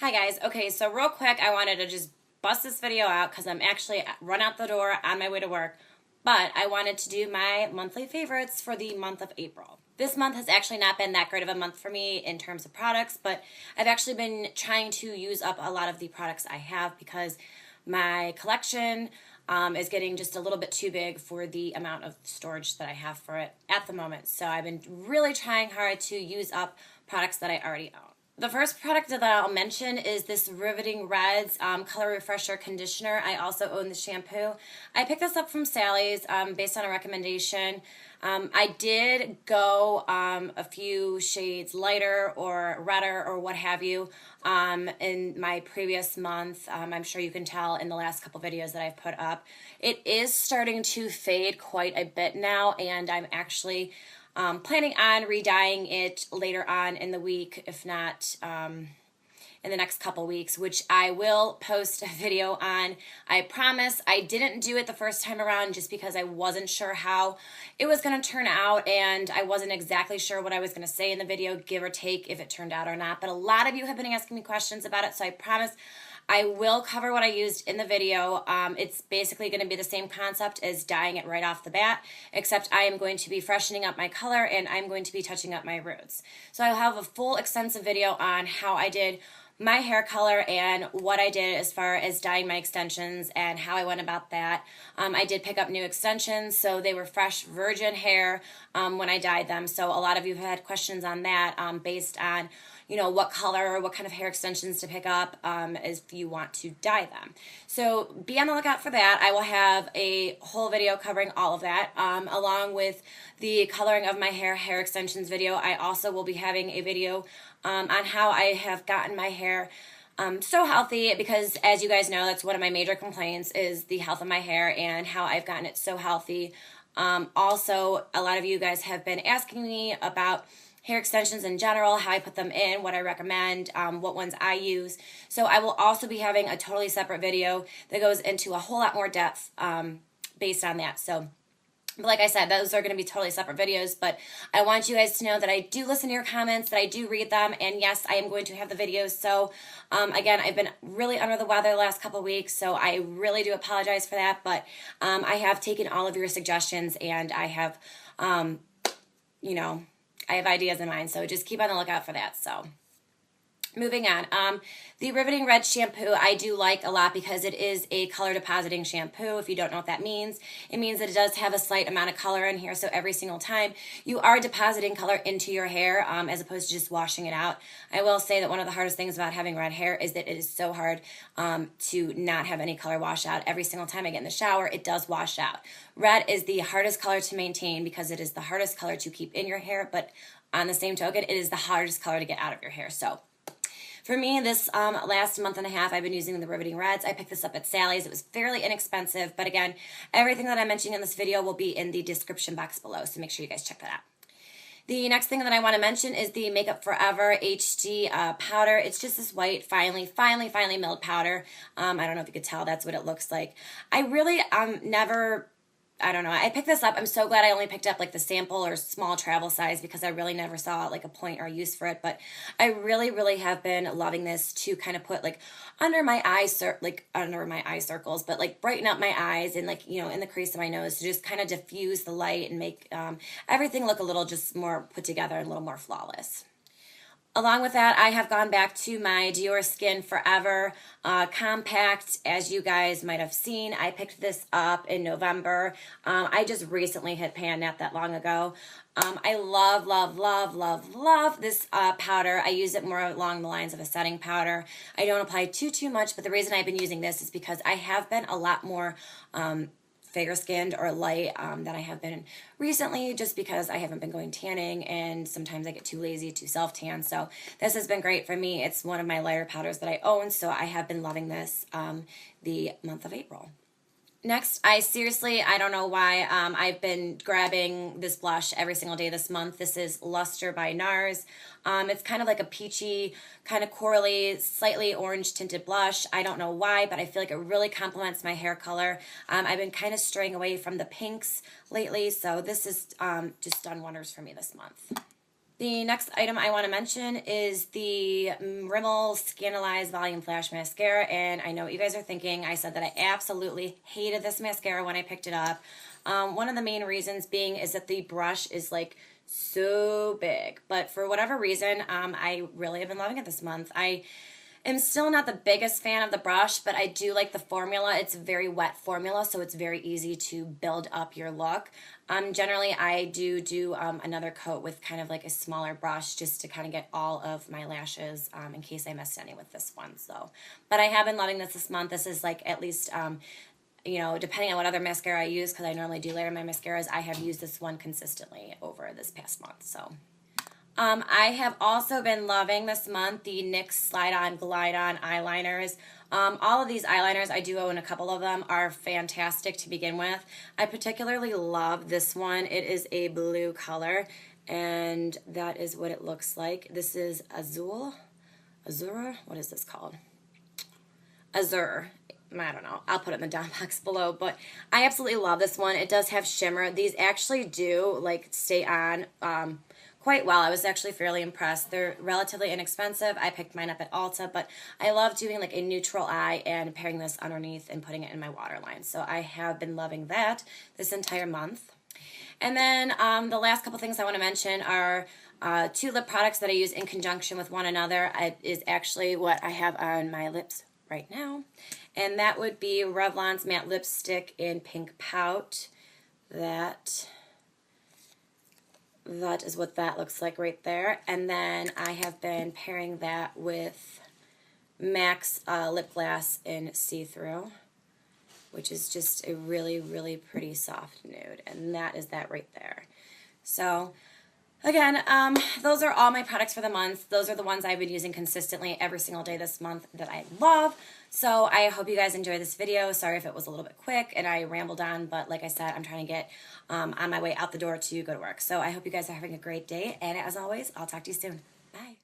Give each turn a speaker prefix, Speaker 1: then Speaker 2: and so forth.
Speaker 1: Hi guys. Okay, so real quick, I wanted to just bust this video out because I'm actually run out the door on my way to work, but I wanted to do my monthly favorites for the month of April. This month has actually not been that great of a month for me in terms of products, but I've actually been trying to use up a lot of the products I have because my collection is getting just a little bit too big for the amount of storage that I have for it at the moment. So I've been really trying hard to use up products that I already own. The first product that I'll mention is this Riveting Reds Color Refresher Conditioner. I also own the shampoo. I picked this up from Sally's based on a recommendation. I did go a few shades lighter or redder or what have you in my previous month. I'm sure you can tell in the last couple videos that I've put up. It is starting to fade quite a bit now, and I'm actually planning on re-dyeing it later on in the week, if not in the next couple weeks, which I will post a video on. I promise. I didn't do it the first time around just because I wasn't sure how it was going to turn out, and I wasn't exactly sure what I was going to say in the video, give or take, if it turned out or not. But a lot of you have been asking me questions about it, so I promise I will cover what I used in the video. It's basically going to be the same concept as dyeing it right off the bat, except I am going to be freshening up my color and I'm going to be touching up my roots. So I'll have a full extensive video on how I did my hair color and what I did as far as dyeing my extensions and how I went about that. I did pick up new extensions, so they were fresh virgin hair when I dyed them. So a lot of you have had questions on that based on what color or what kind of hair extensions to pick up if you want to dye them. So be on the lookout for that. I will have a whole video covering all of that along with the coloring of my hair extensions video. I also will be having a video on how I have gotten my hair so healthy, because as you guys know, that's one of my major complaints is the health of my hair and how I've gotten it so healthy. Also, a lot of you guys have been asking me about hair extensions in general, how I put them in, what I recommend, what ones I use. So I will also be having a totally separate video that goes into a whole lot more depth based on that. So like I said, those are going to be totally separate videos, but I want you guys to know that I do listen to your comments, that I do read them, and yes, I am going to have the videos. So again, I've been really under the weather the last couple of weeks, so I really do apologize for that, but I have taken all of your suggestions, and I have, I have ideas in mind, so just keep on the lookout for that. So moving on, the Riveting Red shampoo I do like a lot because it is a color depositing shampoo. If you don't know what that means, it means that it does have a slight amount of color in here, so every single time you are depositing color into your hair as opposed to just washing it out. I will say that one of the hardest things about having red hair is that it is so hard to not have any color wash out. Every single time I get in the shower, it does wash out. Red is the hardest color to maintain because it is the hardest color to keep in your hair, but on the same token, it is the hardest color to get out of your hair. So for me, this last month and a half, I've been using the Riveting Reds. I picked this up at Sally's. It was fairly inexpensive, but again, everything that I'm mentioning in this video will be in the description box below, so make sure you guys check that out. The next thing that I want to mention is the Makeup Forever HD powder. It's just this white, finely milled powder. I don't know if you could tell, that's what it looks like. I really I don't know. I picked this up. I'm so glad I only picked up like the sample or small travel size because I really never saw like a point or use for it. But I really have been loving this to kind of put like under my eyes, like under my eye circles, but like brighten up my eyes and like, in the crease of my nose to just kind of diffuse the light and make everything look a little just more put together and a little more flawless. Along with that, I have gone back to my Dior Skin Forever Compact. As you guys might have seen, I picked this up in November. I just recently hit pan not that long ago. I love this powder. I use it more along the lines of a setting powder. I don't apply too much, but the reason I've been using this is because I have been a lot more fair skinned or light than I have been recently, just because I haven't been going tanning and sometimes I get too lazy to self tan. So this has been great for me. It's one of my lighter powders that I own, so I have been loving this the month of April. Next, I don't know why, I've been grabbing this blush every single day this month. This is Luster by NARS. It's kind of like a peachy, kind of corally, slightly orange tinted blush. I don't know why, but I feel like it really complements my hair color. I've been kind of straying away from the pinks lately, so this has just done wonders for me this month. The next item I want to mention is the Rimmel Scandaleyes Volume Flash Mascara, and I know what you guys are thinking. I said that I absolutely hated this mascara when I picked it up. One of the main reasons being is that the brush is like so big, but for whatever reason, I really have been loving it this month. I am still not the biggest fan of the brush, but I do like the formula. It's a very wet formula, so it's very easy to build up your look. Generally, I do another coat with kind of like a smaller brush just to kind of get all of my lashes in case I missed any with this one. So, but I have been loving this month. This is like at least, you know, depending on what other mascara I use, because I normally do layer my mascaras, I have used this one consistently over this past month, so. I have also been loving this month the NYX Slide On Glide On eyeliners. All of these eyeliners, I do own a couple of them, are fantastic to begin with. I particularly love this one. It is a blue color, and that is what it looks like. This is Azure? What is this called? Azure. I don't know. I'll put it in the down box below, but I absolutely love this one. It does have shimmer. These actually do like stay on quite well. I was actually fairly impressed. They're relatively inexpensive. I picked mine up at Ulta, but I love doing like a neutral eye and pairing this underneath and putting it in my waterline. So I have been loving that this entire month. And then the last couple things I want to mention are two lip products that I use in conjunction with one another. It is actually what I have on my lips right now. And that would be Revlon's Matte Lipstick in Pink Pout. That is what that looks like right there. And then I have been pairing that with M.A.C Lipglass in See-Thru, which is just a really, really pretty soft nude. And that is that right there. So, again, those are all my products for the month. Those are the ones I've been using consistently every single day this month that I love. So I hope you guys enjoyed this video. Sorry if it was a little bit quick and I rambled on, but like I said, I'm trying to get on my way out the door to go to work. So I hope you guys are having a great day, and as always, I'll talk to you soon. Bye.